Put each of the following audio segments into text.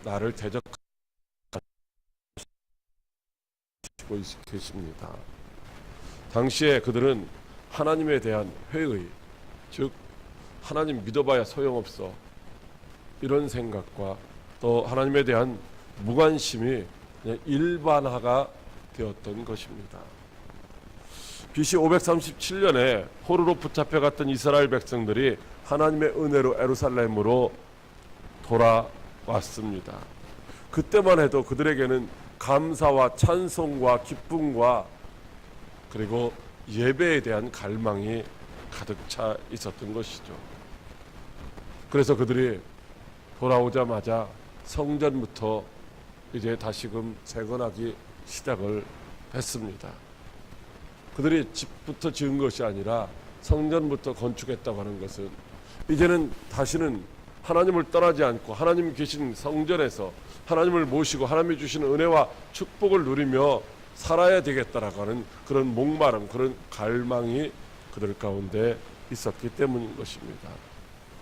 나를 대적하고 계십니다. 당시에 그들은 하나님에 대한 회의, 즉 하나님 믿어봐야 소용없어, 이런 생각과 또 하나님에 대한 무관심이 그냥 일반화가 되었던 것입니다. BC 537년에 포로로 붙잡혀갔던 이스라엘 백성들이 하나님의 은혜로 예루살렘으로 돌아왔습니다. 그때만 해도 그들에게는 감사와 찬송과 기쁨과 그리고 예배에 대한 갈망이 가득 차 있었던 것이죠. 그래서 그들이 돌아오자마자 성전부터 이제 다시금 재건하기 시작을 했습니다. 그들이 집부터 지은 것이 아니라 성전부터 건축했다고 하는 것은 이제는 다시는 하나님을 떠나지 않고 하나님 계신 성전에서 하나님을 모시고 하나님이 주시는 은혜와 축복을 누리며 살아야 되겠다라고 하는 그런 목마름, 그런 갈망이 그들 가운데 있었기 때문인 것입니다.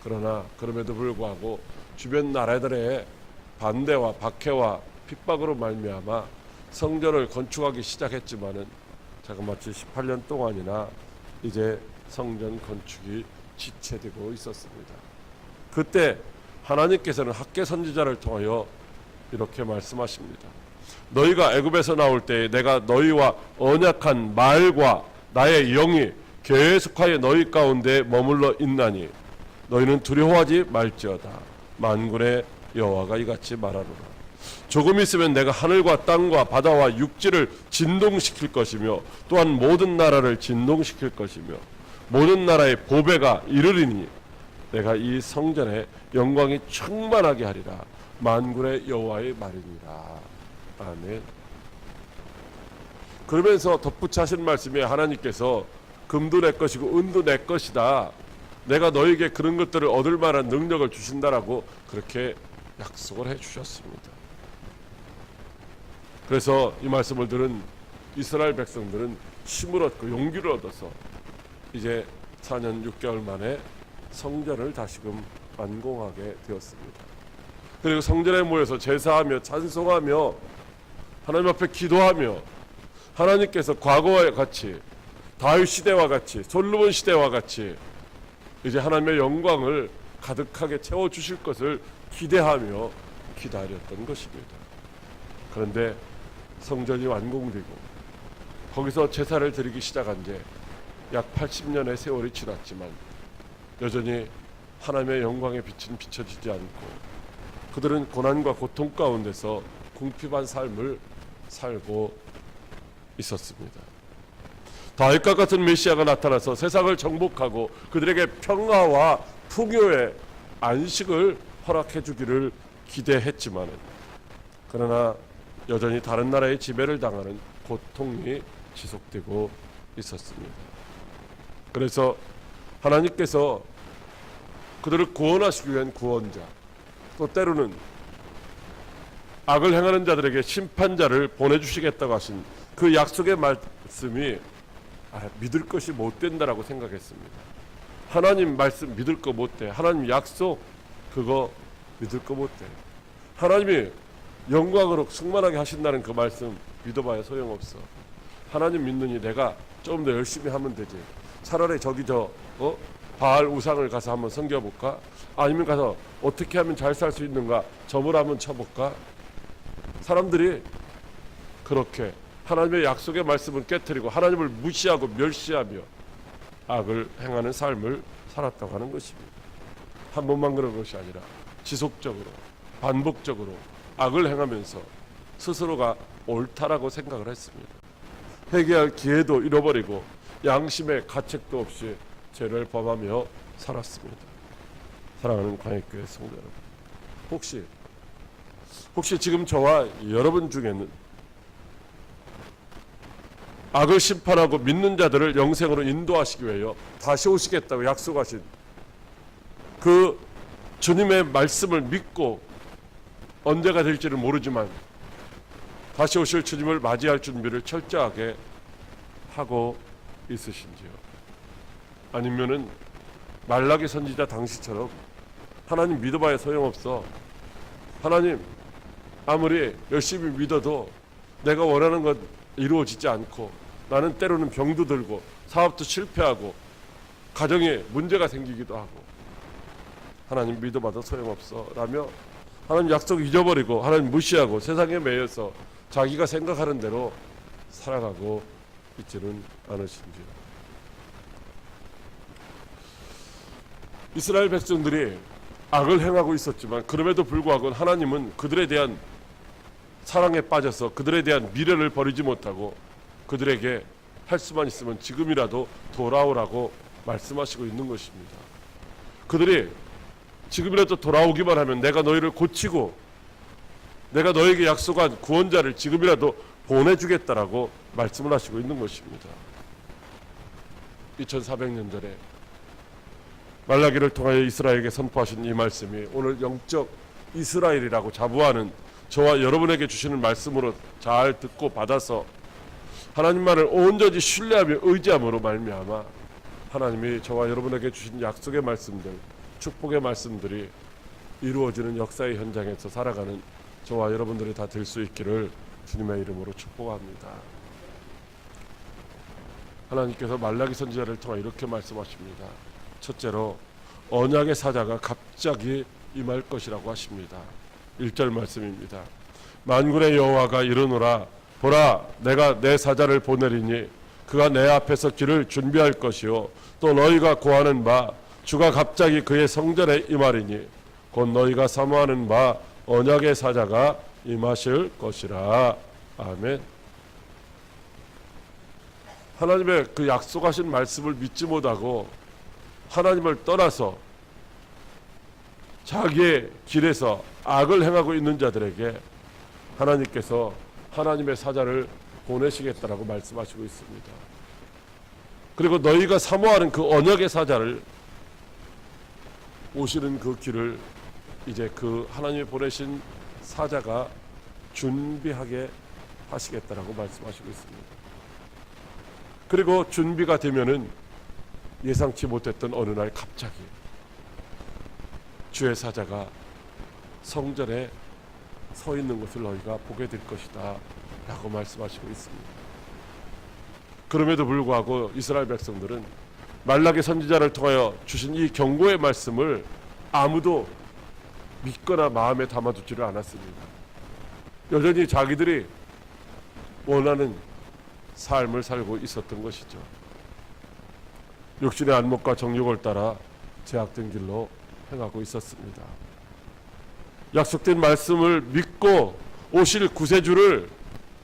그러나 그럼에도 불구하고 주변 나라들의 반대와 박해와 핍박으로 말미암아 성전을 건축하기 시작했지만은 자그마치 18년 동안이나 이제 성전 건축이 지체되고 있었습니다. 그때 하나님께서는 학개 선지자를 통하여 이렇게 말씀하십니다. 너희가 애굽에서 나올 때에 내가 너희와 언약한 말과 나의 영이 계속하여 너희 가운데 머물러 있나니 너희는 두려워하지 말지어다. 만군의 여호와가 이같이 말하노라. 조금 있으면 내가 하늘과 땅과 바다와 육지를 진동시킬 것이며 또한 모든 나라를 진동시킬 것이며 모든 나라의 보배가 이르리니 내가 이 성전에 영광이 충만하게 하리라. 만군의 여호와의 말이니라. 아멘. 그러면서 덧붙여 하신 말씀이 하나님께서 금도 내 것이고 은도 내 것이다. 내가 너에게 그런 것들을 얻을 만한 능력을 주신다라고 그렇게 약속을 해주셨습니다. 그래서 이 말씀을 들은 이스라엘 백성들은 힘을 얻고 용기를 얻어서 이제 4년 6개월 만에 성전을 다시금 완공하게 되었습니다. 그리고 성전에 모여서 제사하며 찬송하며 하나님 앞에 기도하며 하나님께서 과거와 같이 다윗 시대와 같이 솔로몬 시대와 같이 이제 하나님의 영광을 가득하게 채워주실 것을 기대하며 기다렸던 것입니다. 그런데 성전이 완공되고 거기서 제사를 드리기 시작한 지 약 80년의 세월이 지났지만 여전히 하나님의 영광의 빛은 비춰지지 않고 그들은 고난과 고통 가운데서 궁핍한 삶을 살고 있었습니다. 다윗과 같은 메시아가 나타나서 세상을 정복하고 그들에게 평화와 풍요의 안식을 허락해 주기를 기대했지만 그러나 여전히 다른 나라의 지배를 당하는 고통이 지속되고 있었습니다. 그래서 하나님께서 그들을 구원하시기 위한 구원자, 또 때로는 악을 행하는 자들에게 심판자를 보내주시겠다고 하신 그 약속의 말씀이 믿을 것이 못 된다라고 생각했습니다. 하나님 말씀 믿을 거 못 돼. 하나님 약속 그거 믿을 거 못 돼. 하나님이 영광으로 충만하게 하신다는 그 말씀 믿어봐야 소용없어. 하나님 믿느니 내가 좀 더 열심히 하면 되지. 차라리 저기 바알 우상을 가서 한번 섬겨볼까? 아니면 가서 어떻게 하면 잘 살 수 있는가? 점을 한번 쳐볼까? 사람들이 그렇게 하나님의 약속의 말씀을 깨트리고 하나님을 무시하고 멸시하며 악을 행하는 삶을 살았다고 하는 것입니다. 한 번만 그런 것이 아니라 지속적으로 반복적으로 악을 행하면서 스스로가 옳다라고 생각을 했습니다. 회개할 기회도 잃어버리고 양심의 가책도 없이 죄를 범하며 살았습니다. 사랑하는 광역교회 성도 여러분, 혹시 지금 저와 여러분 중에는 악을 심판하고 믿는 자들을 영생으로 인도하시기 위하여 다시 오시겠다고 약속하신 그 주님의 말씀을 믿고 언제가 될지는 모르지만 다시 오실 주님을 맞이할 준비를 철저하게 하고 있으신지요? 아니면은 말라기 선지자 당시처럼 하나님 믿어봐야 소용없어. 하나님 아무리 열심히 믿어도 내가 원하는 것 이루어지지 않고, 나는 때로는 병도 들고 사업도 실패하고 가정에 문제가 생기기도 하고, 하나님 믿어봐도 소용없어 라며 하나님 약속 잊어버리고 하나님 무시하고 세상에 매여서 자기가 생각하는 대로 살아가고 있지는 않으신지요. 이스라엘 백성들이 악을 행하고 있었지만 그럼에도 불구하고 하나님은 그들에 대한 사랑에 빠져서 그들에 대한 미련을 버리지 못하고 그들에게 할 수만 있으면 지금이라도 돌아오라고 말씀하시고 있는 것입니다. 그들이 지금이라도 돌아오기만 하면 내가 너희를 고치고 내가 너에게 약속한 구원자를 지금이라도 보내주겠다라고 말씀을 하시고 있는 것입니다. 2400년 전에 말라기를 통하여 이스라엘에게 선포하신 이 말씀이 오늘 영적 이스라엘이라고 자부하는 저와 여러분에게 주시는 말씀으로 잘 듣고 받아서 하나님만을 온전히 신뢰하며 의지함으로 말미암아 하나님이 저와 여러분에게 주신 약속의 말씀들, 축복의 말씀들이 이루어지는 역사의 현장에서 살아가는 저와 여러분들이 다 될 수 있기를 주님의 이름으로 축복합니다. 하나님께서 말라기 선지자를 통해 이렇게 말씀하십니다. 첫째로 언약의 사자가 갑자기 임할 것이라고 하십니다. 1절 말씀입니다. 만군의 여호와가 이르노라, 보라 내가 내 사자를 보내리니 그가 내 앞에서 길을 준비할 것이요 또 너희가 구하는 바 주가 갑자기 그의 성전에 임하리니 곧 너희가 사모하는 바 언약의 사자가 임하실 것이라. 아멘. 하나님의 그 약속하신 말씀을 믿지 못하고 하나님을 떠나서 자기의 길에서 악을 행하고 있는 자들에게 하나님께서 하나님의 사자를 보내시겠다라고 말씀하시고 있습니다. 그리고 너희가 사모하는 그 언약의 사자를 오시는 그 길을 이제 그 하나님이 보내신 사자가 준비하게 하시겠다라고 말씀하시고 있습니다. 그리고 준비가 되면은 예상치 못했던 어느 날 갑자기 주의 사자가 성전에 서 있는 것을 너희가 보게 될 것이다 라고 말씀하시고 있습니다. 그럼에도 불구하고 이스라엘 백성들은 말라기 선지자를 통하여 주신 이 경고의 말씀을 아무도 믿거나 마음에 담아두지를 않았습니다. 여전히 자기들이 원하는 삶을 살고 있었던 것이죠. 육신의 안목과 정욕을 따라 제약된 길로 행하고 있었습니다. 약속된 말씀을 믿고 오실 구세주를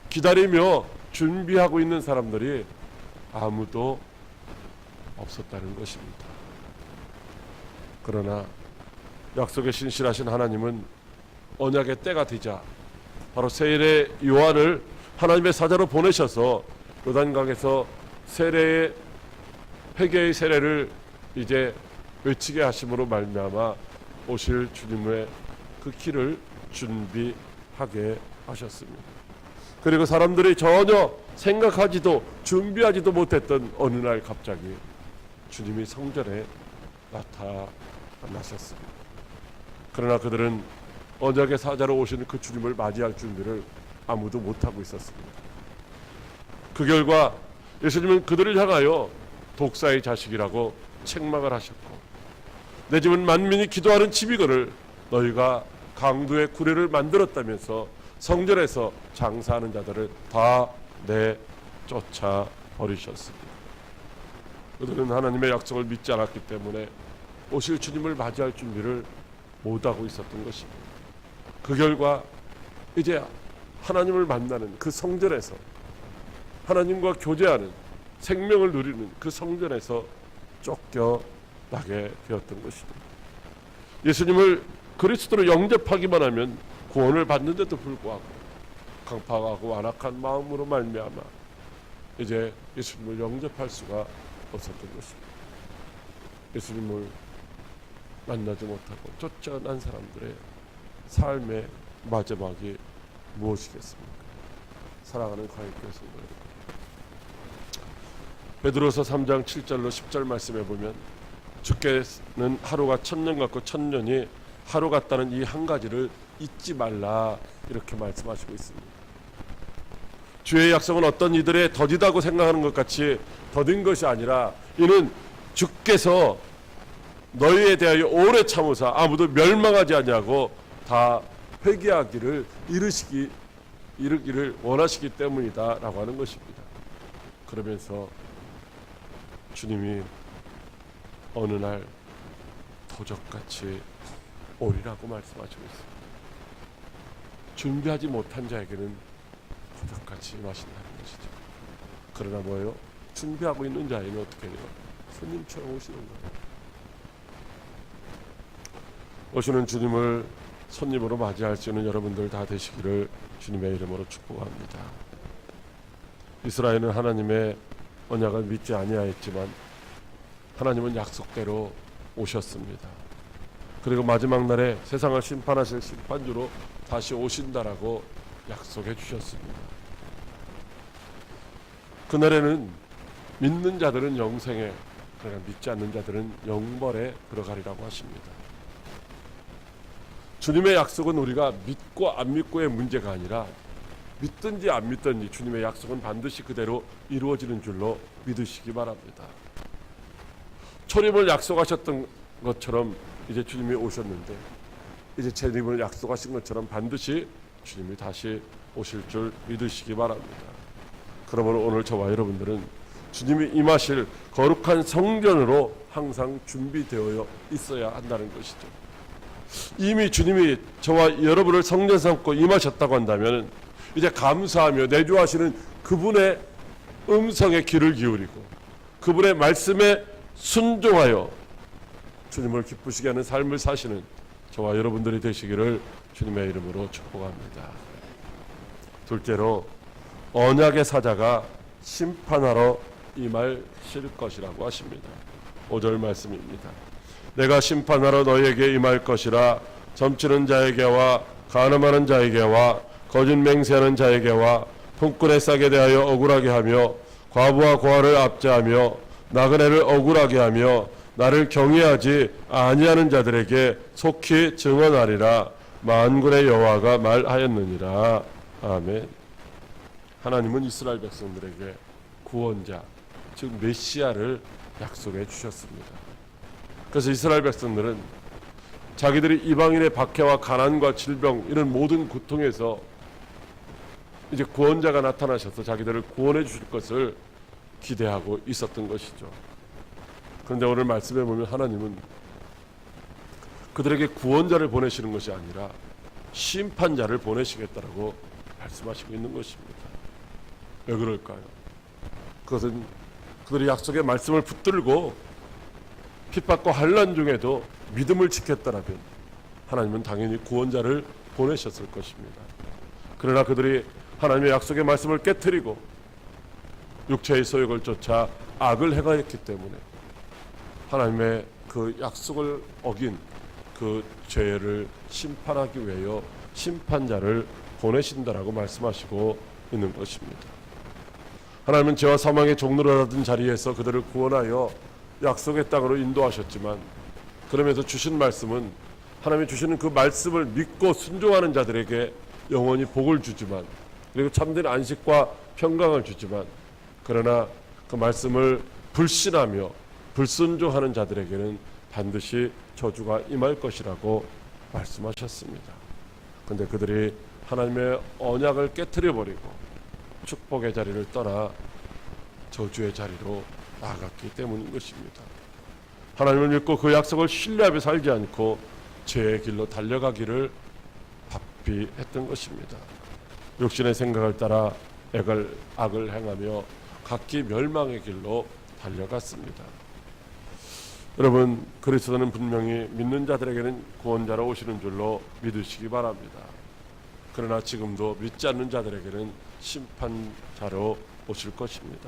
기다리며 준비하고 있는 사람들이 아무도 없었다는 것입니다. 그러나 약속에 신실하신 하나님은 언약의 때가 되자 바로 세례 요한을 하나님의 사자로 보내셔서 요단강에서 세례의 회개의 세례를 이제 외치게 하심으로 말미암아 오실 주님의 그 길을 준비하게 하셨습니다. 그리고 사람들이 전혀 생각하지도 준비하지도 못했던 어느 날 갑자기 주님이 성전에 나타나셨습니다. 그러나 그들은 언약의 사자로 오시는 그 주님을 맞이할 준비를 아무도 못하고 있었습니다. 그 결과 예수님은 그들을 향하여 독사의 자식이라고 책망을 하셨고, 내 집은 만민이 기도하는 집이거늘 너희가 강도의 구례를 만들었다면서 성전에서 장사하는 자들을 다 내쫓아 버리셨습니다. 그들은 하나님의 약속을 믿지 않았기 때문에 오실 주님을 맞이할 준비를 못하고 있었던 것입니다. 그 결과 이제 하나님을 만나는 그 성전에서 하나님과 교제하는 생명을 누리는 그 성전에서 쫓겨나게 되었던 것입니다. 예수님을 그리스도로 영접하기만 하면 구원을 받는데도 불구하고 강팍하고 완악한 마음으로 말미암아 이제 예수님을 영접할 수가 없었던 것입니다. 예수님을 만나지 못하고 쫓겨난 사람들의 삶의 마지막이 무엇이겠습니까? 사랑하는 과학교회 성도 여러분, 베드로서 3장 7절로 10절 말씀해 보면 주께는 하루가 1000년 같고 1000년이 하루 같다는 이 한 가지를 잊지 말라 이렇게 말씀하시고 있습니다. 주의 약속은 어떤 이들의 더디다고 생각하는 것 같이 더딘 것이 아니라 이는 주께서 너희에 대하여 오래 참으사 아무도 멸망하지 않냐고 다 회개하기를 이르기를 원하시기 때문이다 라고 하는 것입니다. 그러면서 주님이 어느 날 도적같이 오리라고 말씀하시고 있습니다. 준비하지 못한 자에게는 도적같이 임하신다는 것이죠. 그러나 뭐예요? 준비하고 있는 자에는 어떻게 해요? 손님처럼 오시는 거예요. 오시는 주님을 손님으로 맞이할 수 있는 여러분들 다 되시기를 주님의 이름으로 축복합니다. 이스라엘은 하나님의 언약을 믿지 아니하였지만 하나님은 약속대로 오셨습니다. 그리고 마지막 날에 세상을 심판하실 심판주로 다시 오신다라고 약속해 주셨습니다. 그날에는 믿는 자들은 영생에, 그러나 믿지 않는 자들은 영벌에 들어가리라고 하십니다. 주님의 약속은 우리가 믿고 안 믿고의 문제가 아니라 믿든지 안 믿든지 주님의 약속은 반드시 그대로 이루어지는 줄로 믿으시기 바랍니다. 초림을 약속하셨던 것처럼 이제 주님이 오셨는데 이제 재림을 약속하신 것처럼 반드시 주님이 다시 오실 줄 믿으시기 바랍니다. 그러므로 오늘 저와 여러분들은 주님이 임하실 거룩한 성전으로 항상 준비되어 있어야 한다는 것이죠. 이미 주님이 저와 여러분을 성전 삼고 임하셨다고 한다면 이제 감사하며 내주하시는 그분의 음성에 귀를 기울이고 그분의 말씀에 순종하여 주님을 기쁘시게 하는 삶을 사시는 저와 여러분들이 되시기를 주님의 이름으로 축복합니다. 둘째로 언약의 사자가 심판하러 임하실 것이라고 하십니다. 5절 말씀입니다. 내가 심판하러 너희에게 임할 것이라 점치는 자에게와 간음하는 자에게와 거짓 맹세하는 자에게와 품꾼의 싹에 대하여 억울하게 하며 과부와 고아를 압제하며 나그네를 억울하게 하며 나를 경외하지 아니하는 자들에게 속히 증언하리라. 만군의 여호와가 말하였느니라. 아멘. 하나님은 이스라엘 백성들에게 구원자, 즉 메시아를 약속해 주셨습니다. 그래서 이스라엘 백성들은 자기들이 이방인의 박해와 가난과 질병 이런 모든 고통에서 이제 구원자가 나타나셔서 자기들을 구원해 주실 것을 기대하고 있었던 것이죠. 그런데 오늘 말씀해 보면 하나님은 그들에게 구원자를 보내시는 것이 아니라 심판자를 보내시겠다라고 말씀하시고 있는 것입니다. 왜 그럴까요? 그것은 그들이 약속의 말씀을 붙들고 핍박과 환난 중에도 믿음을 지켰다라면 하나님은 당연히 구원자를 보내셨을 것입니다. 그러나 그들이 하나님의 약속의 말씀을 깨트리고 육체의 소욕을 쫓아 악을 행하였기 때문에 하나님의 그 약속을 어긴 그 죄를 심판하기 위하여 심판자를 보내신다라고 말씀하시고 있는 것입니다. 하나님은 죄와 사망의 종로를 하던 자리에서 그들을 구원하여 약속의 땅으로 인도하셨지만 그러면서 주신 말씀은 하나님이 주시는 그 말씀을 믿고 순종하는 자들에게 영원히 복을 주지만 그리고 참된 안식과 평강을 주지만 그러나 그 말씀을 불신하며 불순종하는 자들에게는 반드시 저주가 임할 것이라고 말씀하셨습니다. 그런데 그들이 하나님의 언약을 깨트려 버리고 축복의 자리를 떠나 저주의 자리로 나아갔기 때문인 것입니다. 하나님을 믿고 그 약속을 신뢰하며 살지 않고 죄의 길로 달려가기를 바삐 했던 것입니다. 육신의 생각을 따라 악을 행하며 각기 멸망의 길로 달려갔습니다. 여러분, 그리스도는 분명히 믿는 자들에게는 구원자로 오시는 줄로 믿으시기 바랍니다. 그러나 지금도 믿지 않는 자들에게는 심판자로 오실 것입니다.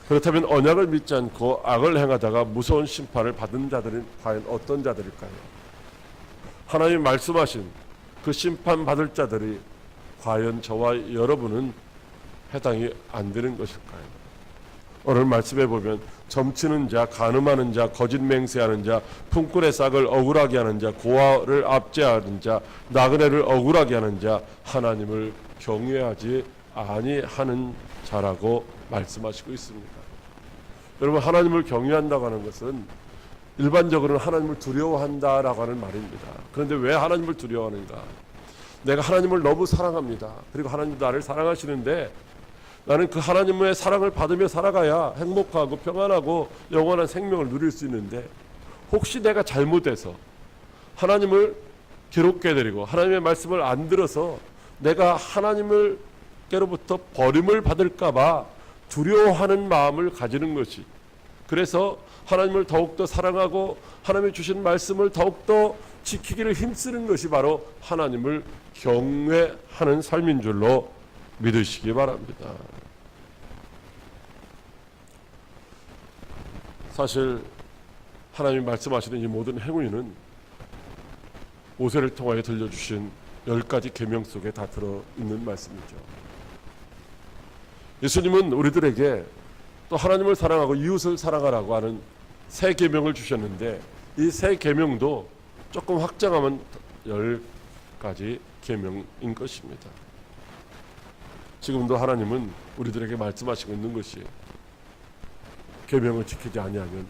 그렇다면 언약을 믿지 않고 악을 행하다가 무서운 심판을 받은 자들은 과연 어떤 자들일까요? 하나님이 말씀하신 그 심판받을 자들이 과연 저와 여러분은 해당이 안 되는 것일까요? 오늘 말씀해 보면 점치는 자, 간음하는 자, 거짓 맹세하는 자, 품꾼의 싹을 억울하게 하는 자, 고아를 압제하는 자, 나그네를 억울하게 하는 자, 하나님을 경외하지 아니하는 자라고 말씀하시고 있습니다. 여러분, 하나님을 경외한다고 하는 것은 일반적으로는 하나님을 두려워한다라고 하는 말입니다. 그런데 왜 하나님을 두려워하는가? 내가 하나님을 너무 사랑합니다. 그리고 하나님도 나를 사랑하시는데 나는 그 하나님의 사랑을 받으며 살아가야 행복하고 평안하고 영원한 생명을 누릴 수 있는데, 혹시 내가 잘못해서 하나님을 괴롭게 해드리고 하나님의 말씀을 안 들어서 내가 하나님께로부터 버림을 받을까 봐 두려워하는 마음을 가지는 것이, 그래서 하나님을 더욱더 사랑하고 하나님이 주신 말씀을 더욱더 지키기를 힘쓰는 것이 바로 하나님을 경외하는 삶인 줄로 믿으시기 바랍니다. 사실 하나님이 말씀하시는 이 모든 행위는 모세를 통하여 들려주신 10가지 계명 속에 다 들어있는 말씀이죠. 예수님은 우리들에게 또 하나님을 사랑하고 이웃을 사랑하라고 하는 새 계명을 주셨는데, 이 새 계명도 조금 확장하면 10가지 계명인 것입니다. 지금도 하나님은 우리들에게 말씀하시고 있는 것이, 계명을 지키지 아니하면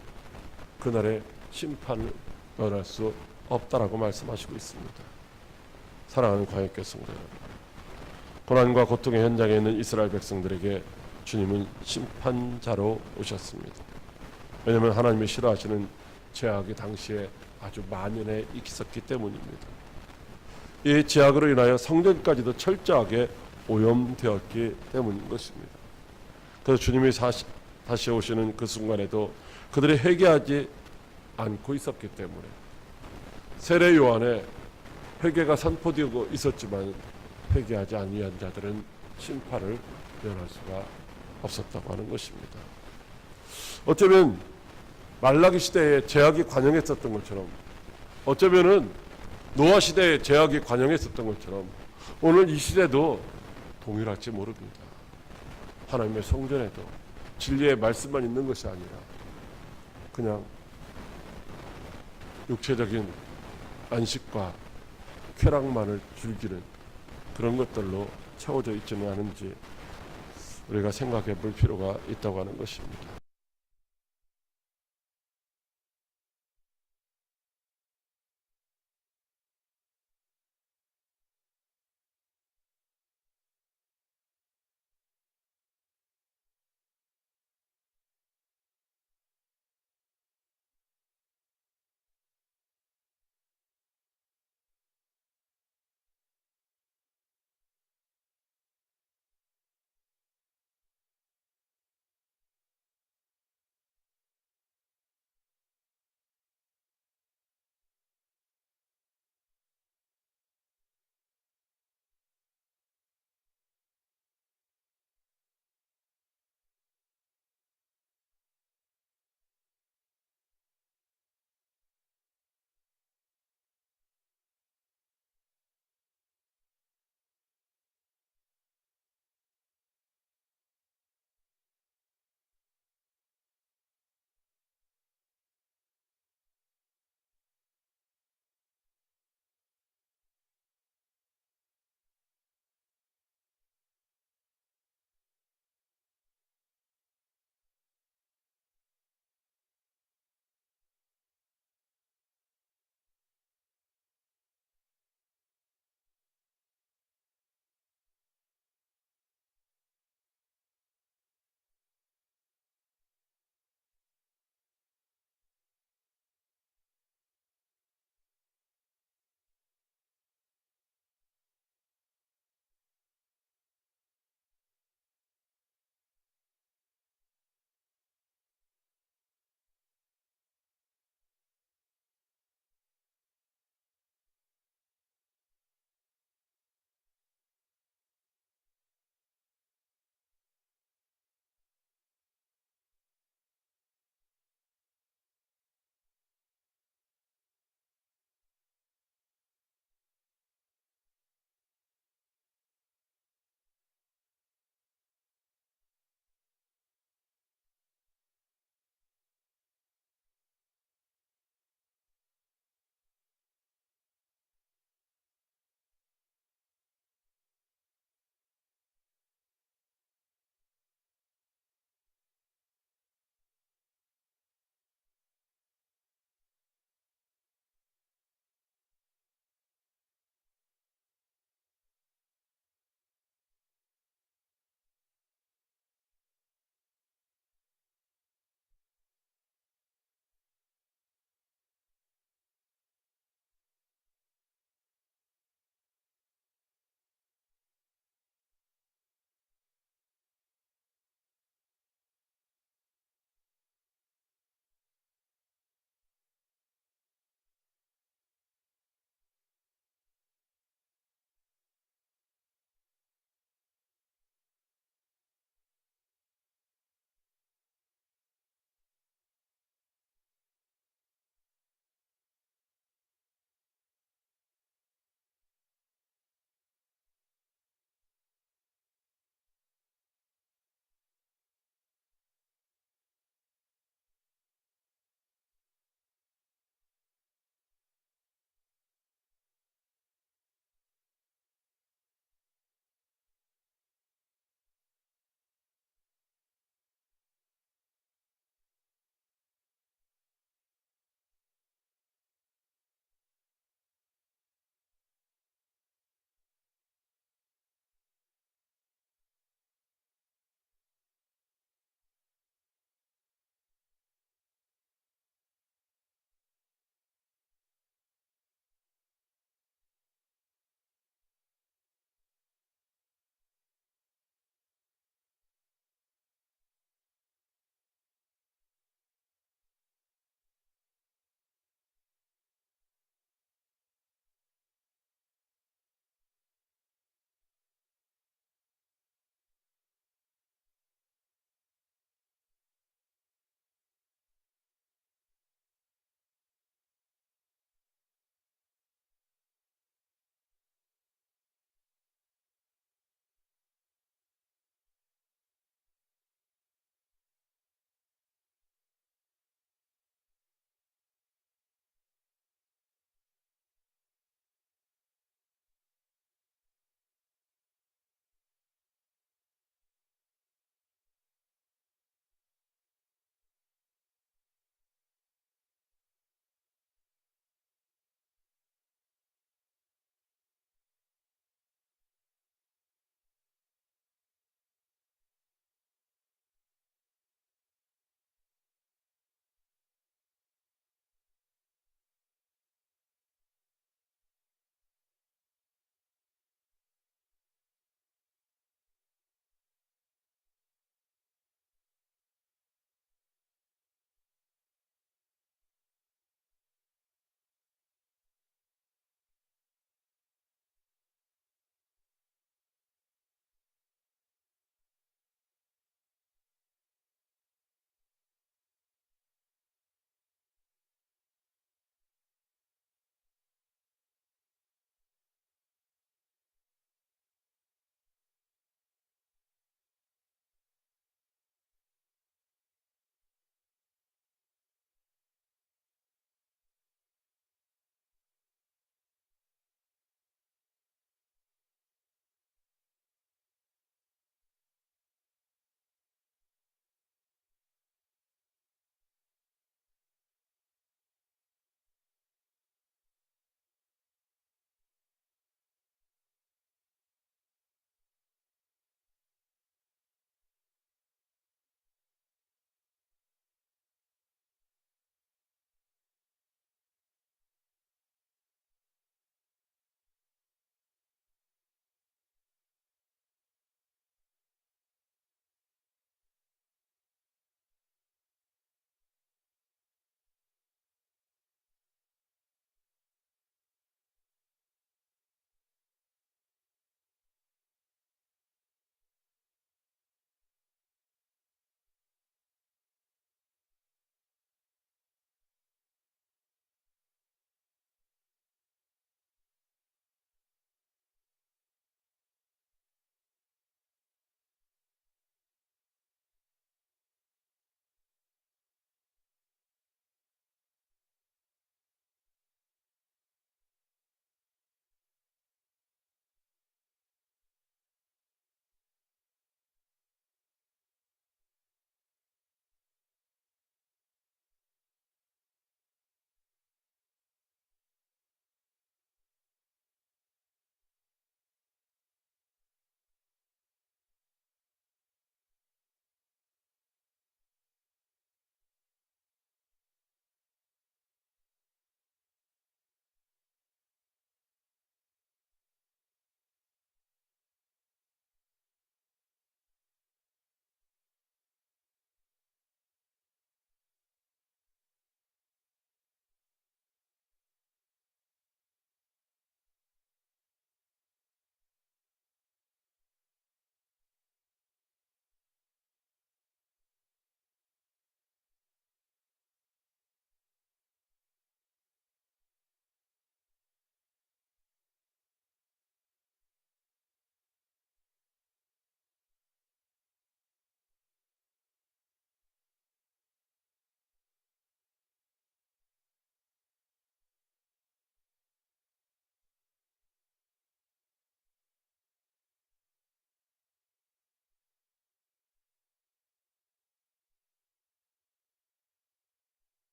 그날의 심판을 면할 수 없다라고 말씀하시고 있습니다. 사랑하는 광역교회 성도 여러분, 고난과 고통의 현장에 있는 이스라엘 백성들에게 주님은 심판자로 오셨습니다. 왜냐하면 하나님이 싫어하시는 죄악이 당시에 아주 만연해 있었기 때문입니다. 이 죄악으로 인하여 성전까지도 철저하게 오염되었기 때문인 것입니다. 그래서 주님이 다시 오시는 그 순간에도 그들이 회개하지 않고 있었기 때문에 세례 요한의 회개가 선포되고 있었지만 회개하지 아니한 자들은 심판을 면할 수가 없었다고 하는 것입니다. 어쩌면 말라기 시대에 죄악이 관영했었던 것처럼, 어쩌면은 노아 시대에 죄악이 관영했었던 것처럼 오늘 이 시대도 동일할지 모릅니다. 하나님의 성전에도 진리의 말씀만 있는 것이 아니라 그냥 육체적인 안식과 쾌락만을 즐기는 그런 것들로 채워져 있지는 않은지 우리가 생각해 볼 필요가 있다고 하는 것입니다.